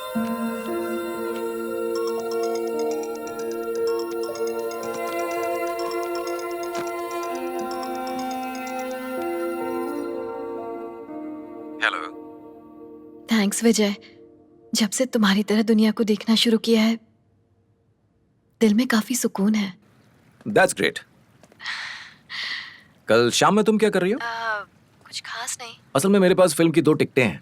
Hello. Thanks विजय। जब से तुम्हारी तरह दुनिया को देखना शुरू किया है, दिल में काफी सुकून है। That's great. कल शाम में तुम क्या कर रही हो? कुछ खास नहीं। असल में मेरे पास फिल्म की 2 टिकटें हैं।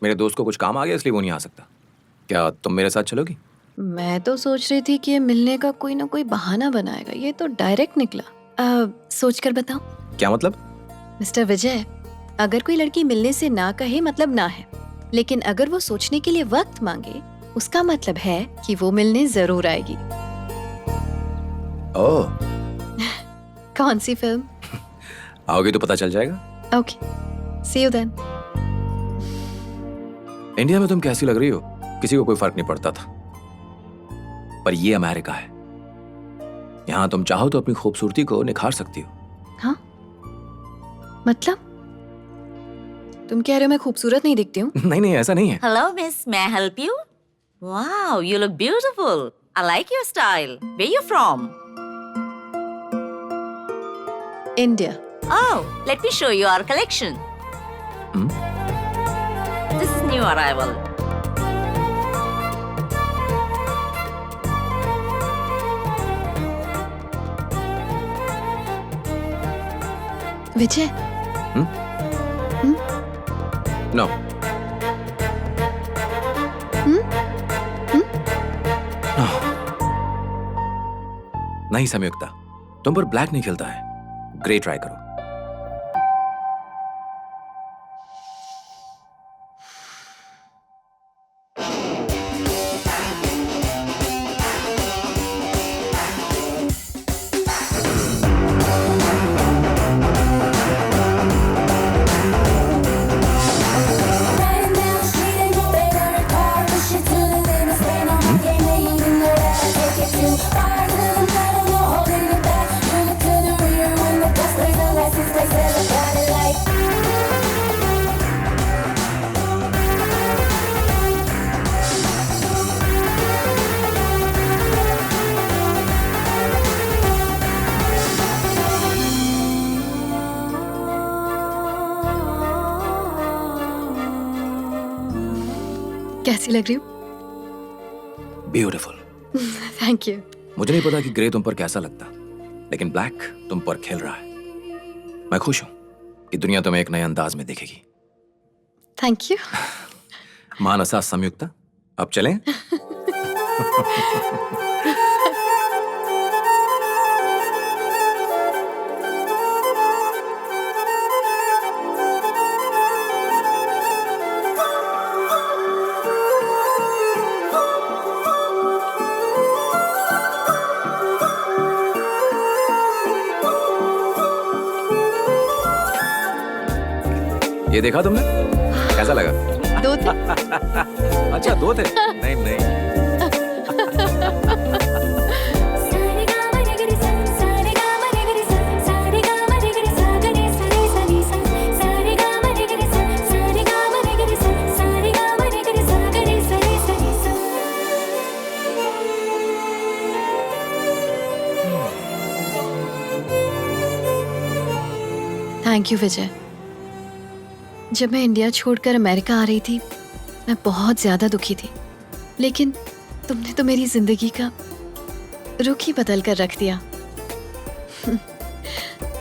मेरे दोस्त को कुछ काम आ गया इसलिए वो नहीं आ सकता। क्या तुम मेरे साथ चलोगी? मैं तो सोच रही थी कि ये मिलने का कोई ना कोई बहाना बनाएगा, ये तो डायरेक्ट निकला। सोच कर बताओ। क्या मतलब? मिस्टर विजय, अगर कोई लड़की मिलने से ना कहे मतलब ना है, लेकिन अगर वो सोचने के लिए वक्त मांगे उसका मतलब है कि वो मिलने जरूर आएगी। ओह, कौन सी फिल्म? आओगी तो पता चल जाएगा। Okay, see you then. India में तुम कैसी लग रही हो किसी को कोई फर्क नहीं पड़ता था, पर ये अमेरिका है। यहाँ तुम चाहो तो अपनी खूबसूरती को निखार सकती हो। हाँ, मतलब तुम कह रहे हो मैं खूबसूरत नहीं दिखती हूँ? नहीं नहीं, ऐसा नहीं है। Hello, miss. May I help you? Wow, you look beautiful. I like your style. Where you from? India. Oh, let me show you our collection. Hmm? This is new arrival. Vijay, no. नहीं संयुक्ता, तुम पर black नहीं खिलता है। Grey try करो। कैसी लग रही हूँ? ब्यूटीफुल। Thank you. मुझे नहीं पता कि ग्रे तुम पर कैसा लगता, लेकिन ब्लैक तुम पर खिल रहा है। मैं खुश हूं कि दुनिया तुम्हें एक नए अंदाज में देखेगी। Thank you. मानसा संयुक्ता, अब चलें? ये देखा तुमने? कैसा लगा? 2 थे। अच्छा 2 थे? नहीं नहीं। थैंक यू विजय। जब मैं इंडिया छोड़कर अमेरिका आ रही थी, मैं बहुत ज्यादा दुखी थी, लेकिन तुमने तो मेरी जिंदगी का रुख ही बदल कर रख दिया।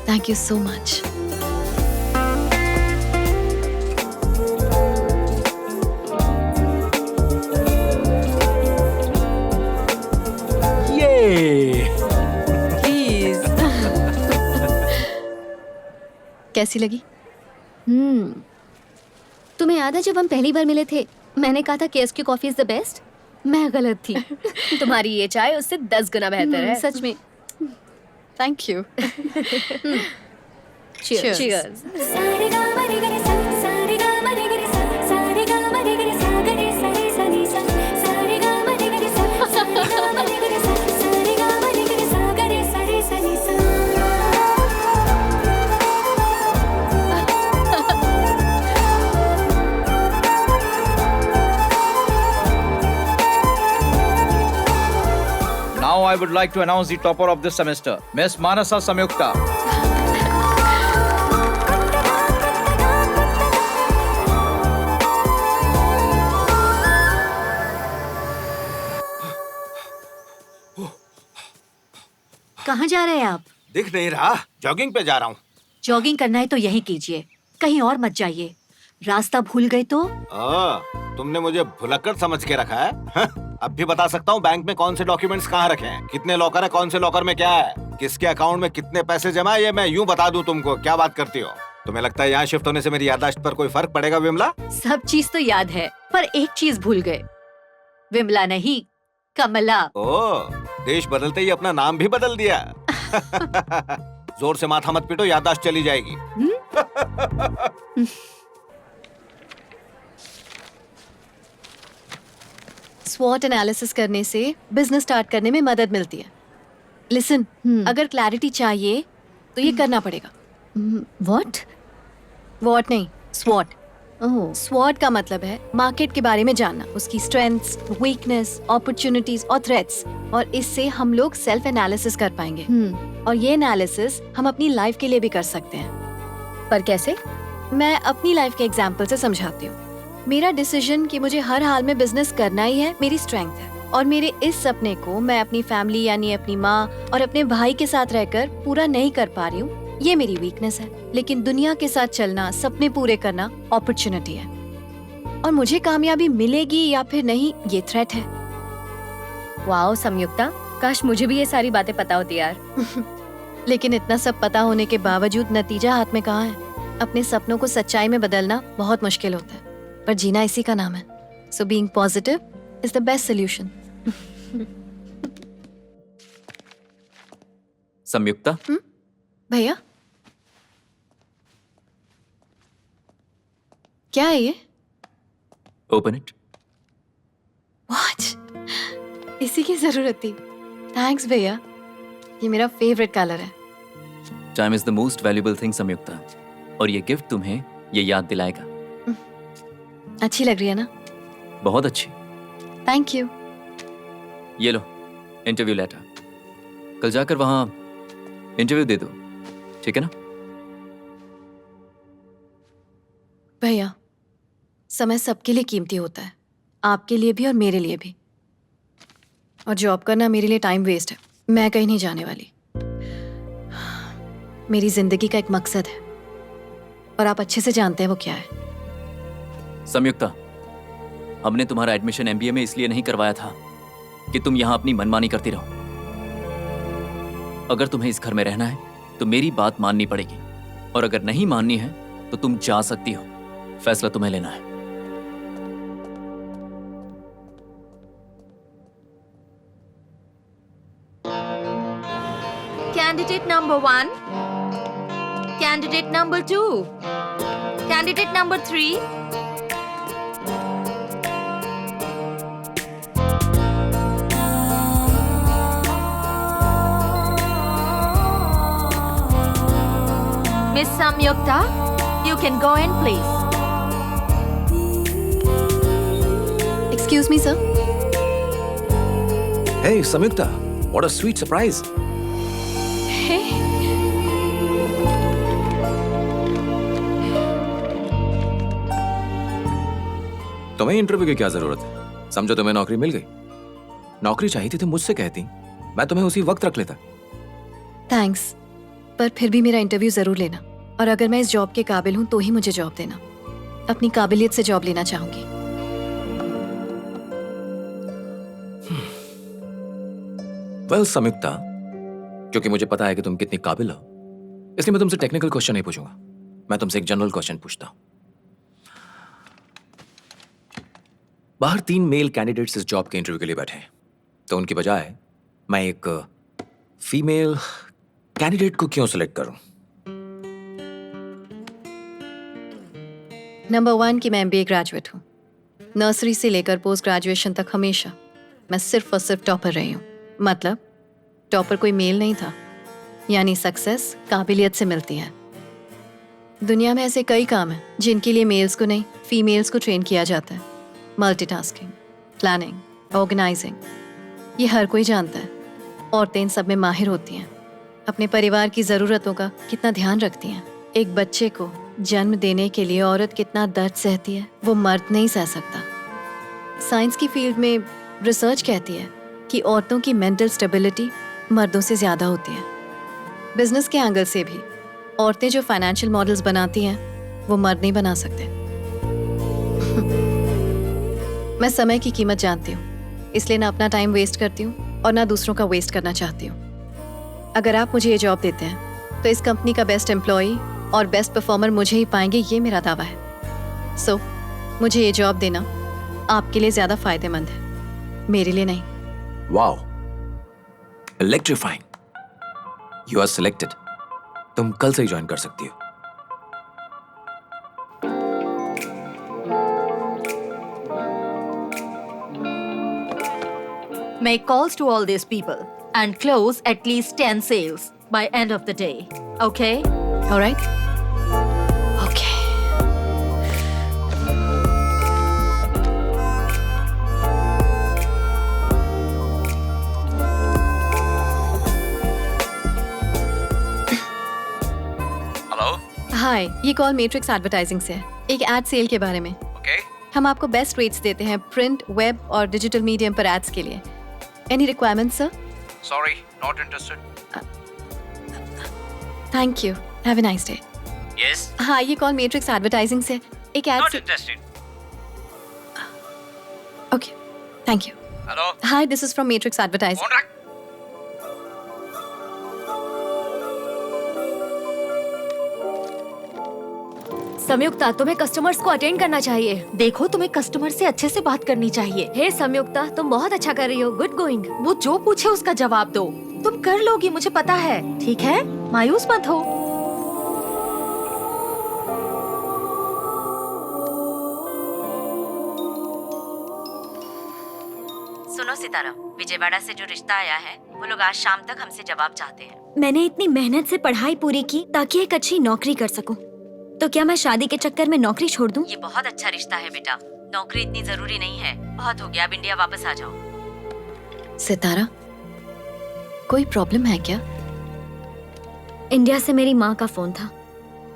Thank you so much. Please. कैसी लगी? तुम्हें याद है जब हम पहली बार मिले थे, मैंने कहा था KSQ coffee is the best. मैं गलत थी। तुम्हारी ये चाय उससे 10 गुना बेहतर है। सच में। Thank you. Cheers. Cheers. I would like to announce the topper of this semester, Miss Manasa Samyukta. कहाँ जा रहे हैं आप? दिख नहीं रहा, जॉगिंग पे जा रहा हूँ। जॉगिंग करना है तो यहीं कीजिए, कहीं और मत जाइए। रास्ता भूल गए तो? तुमने मुझे भुलक्कड़ समझ के रखा है? अब भी बता सकता हूँ बैंक में कौन से डॉक्यूमेंट्स कहाँ रखे हैं, कितने लॉकर है, कौन से लॉकर में क्या है, किसके अकाउंट में कितने पैसे जमा है, ये मैं यूँ बता दूँ तुमको। क्या बात करती हो? तुम्हें लगता है यहाँ शिफ्ट होने से मेरी याददाश्त पर कोई फर्क पड़ेगा विमला? सब चीज तो याद है, पर एक चीज भूल गए। विमला नहीं, कमला। ओह, देश बदलते ही अपना नाम भी बदल दिया। जोर से माथा मत पीटो, याददाश्त चली जाएगी। स्वॉट एनालिसिस करने से बिजनेस स्टार्ट करने में मदद मिलती है। लिसन, अगर क्लैरिटी चाहिए तो ये करना पड़ेगा। व्हाट? वॉट नहीं, स्वॉट। ओह, स्वॉट का मतलब है मार्केट के बारे में जानना, उसकी स्ट्रेंथ्स, वीकनेस, अपॉर्चुनिटीज और थ्रेट्स, और इससे हम लोग सेल्फ एनालिसिस कर पाएंगे। और ये एनालिसिस हम अपनी लाइफ के लिए भी कर सकते हैं। पर कैसे? मैं अपनी लाइफ के एग्जाम्पल से समझाती हूँ। मेरा डिसीजन कि मुझे हर हाल में बिजनेस करना ही है मेरी स्ट्रेंथ है, और मेरे इस सपने को मैं अपनी फैमिली यानी अपनी माँ और अपने भाई के साथ रहकर पूरा नहीं कर पा रही हूँ, ये मेरी वीकनेस है। लेकिन दुनिया के साथ चलना, सपने पूरे करना अपॉर्चुनिटी है, और मुझे कामयाबी मिलेगी या फिर नहीं ये थ्रेट है। वाओ संयुक्ता, काश मुझे भी ये सारी बातें पता होती यार। लेकिन इतना सब पता होने के बावजूद नतीजा हाथ में कहाँ है। अपने सपनों को सच्चाई में बदलना बहुत मुश्किल होता है, पर जीना इसी का नाम है। So being positive is the best solution. Samyukta, भैया क्या है ये? Open it. वॉच, इसी की जरूरत थी। थैंक्स भैया, ये मेरा फेवरेट कलर है। Time is the most valuable thing Samyukta, और ये गिफ्ट तुम्हें ये याद दिलाएगा। अच्छी लग रही है ना? बहुत अच्छी। Thank you. ये लो इंटरव्यू लेटर, कल जाकर वहां इंटरव्यू दे दो, ठीक है ना? भैया, समय सबके लिए कीमती होता है, आपके लिए भी और मेरे लिए भी। और जॉब करना मेरे लिए टाइम वेस्ट है। मैं कहीं नहीं जाने वाली। मेरी जिंदगी का एक मकसद है, और आप अच्छे से जानते हैं वो क्या है। संयुक्ता, हमने तुम्हारा एडमिशन एमबीए में इसलिए नहीं करवाया था कि तुम यहां अपनी मनमानी करती रहो। अगर तुम्हें इस घर में रहना है तो मेरी बात माननी पड़ेगी, और अगर नहीं माननी है तो तुम जा सकती हो। फैसला तुम्हें लेना है। Candidate number 1. Candidate number 2. Candidate number 3. Miss Samyukta, you can go in, please. Excuse me, sir. Hey, Samyukta, what a sweet surprise. Hey. तुम्हें इंटरव्यू की क्या जरूरत है? समझो तुम्हें नौकरी मिल गई। नौकरी चाहिए थी तो मुझसे कहती, मैं तुम्हें उसी वक्त रख लेता। थैंक्स, पर फिर भी मेरा इंटरव्यू जरूर लेना, और अगर मैं इस जॉब के काबिल हूं तो ही मुझे जॉब देना। अपनी काबिलियत से जॉब लेना चाहूंगी। वेल संयुक्ता, क्योंकि मुझे पता है कि तुम कितनी काबिल हो, इसलिए मैं तुमसे टेक्निकल क्वेश्चन नहीं पूछूंगा। मैं तुमसे एक जनरल क्वेश्चन पूछता हूं। बाहर 3 मेल कैंडिडेट्स इस जॉब के इंटरव्यू के लिए बैठे हैं, तो उनकी बजाय मैं एक फीमेल कैंडिडेट को क्यों सिलेक्ट करूं? नंबर 1 कि मैं MBA ग्रेजुएट हूँ। नर्सरी से लेकर पोस्ट ग्रेजुएशन तक हमेशा मैं सिर्फ और सिर्फ टॉपर रही हूँ। मतलब टॉपर कोई मेल नहीं था, यानी सक्सेस काबिलियत से मिलती है। दुनिया में ऐसे कई काम हैं जिनके लिए मेल्स को नहीं, फीमेल्स को ट्रेन किया जाता है। मल्टीटास्किंग, प्लानिंग, ऑर्गेनाइजिंग, ये हर कोई जानता है। औरतें इन सब में माहिर होती हैं। अपने परिवार की ज़रूरतों का कितना ध्यान रखती हैं। एक बच्चे को जन्म देने के लिए औरत कितना दर्द सहती है, वो मर्द नहीं सह सकता। साइंस की फील्ड में रिसर्च कहती है कि औरतों की मेंटल स्टेबिलिटी मर्दों से ज़्यादा होती है। बिजनेस के एंगल से भी औरतें जो फाइनेंशियल मॉडल्स बनाती हैं वो मर्द नहीं बना सकते। मैं समय की कीमत जानती हूँ, इसलिए ना अपना टाइम वेस्ट करती हूँ और ना दूसरों का वेस्ट करना चाहती हूँ। अगर आप मुझे ये जॉब देते हैं तो इस कंपनी का बेस्ट एम्प्लॉई और बेस्ट परफॉर्मर मुझे ही पाएंगे, ये मेरा दावा है। सो मुझे ये जॉब देना आपके लिए ज़्यादा फायदेमंद है, मेरे लिए नहीं। Wow, electrifying. You are selected. तुम कल से ही ज्वाइन कर सकती हो। Make calls to all these people and close at least 10 sales by end of the day. Okay? All right? Okay. Hello. Hi, ये कॉल मैट्रिक्स एडवर्टाइजिंग से है, एक एड सेल के बारे में। ओके। हम आपको बेस्ट रेट्स देते हैं प्रिंट, वेब और डिजिटल मीडियम पर एड्स के लिए। Any requirements sir? Sorry, not interested. Thank you, have a nice day. Yes. हाँ, ये कॉल मैट्रिक्स एडवर्टाइजिंग से एक एड से। Interested. Okay, thank you. Hello. Hi, this is from matrix advertising. रख। संयुक्ता, तुम्हें कस्टमर्स को अटेंड करना चाहिए। देखो, तुम्हें कस्टमर से अच्छे से बात करनी चाहिए। हे संयुक्ता, तुम बहुत अच्छा कर रही हो, गुड गोइंग। वो जो पूछे उसका जवाब दो। तुम कर लोगी, मुझे पता है। ठीक है, मायूस मत हो। सुनो सितारा, विजयवाड़ा से जो रिश्ता आया है वो लोग आज शाम तक हमसे जवाब चाहते हैं। मैंने इतनी मेहनत से पढ़ाई पूरी की ताकि एक अच्छी नौकरी कर सकूं। तो क्या मैं शादी के चक्कर में नौकरी छोड़ दूं? ये बहुत अच्छा रिश्ता है बेटा, नौकरी इतनी जरूरी नहीं है। बहुत हो गया, अब इंडिया वापस आ जाओ। सितारा, कोई प्रॉब्लम है क्या? इंडिया से मेरी माँ का फोन था।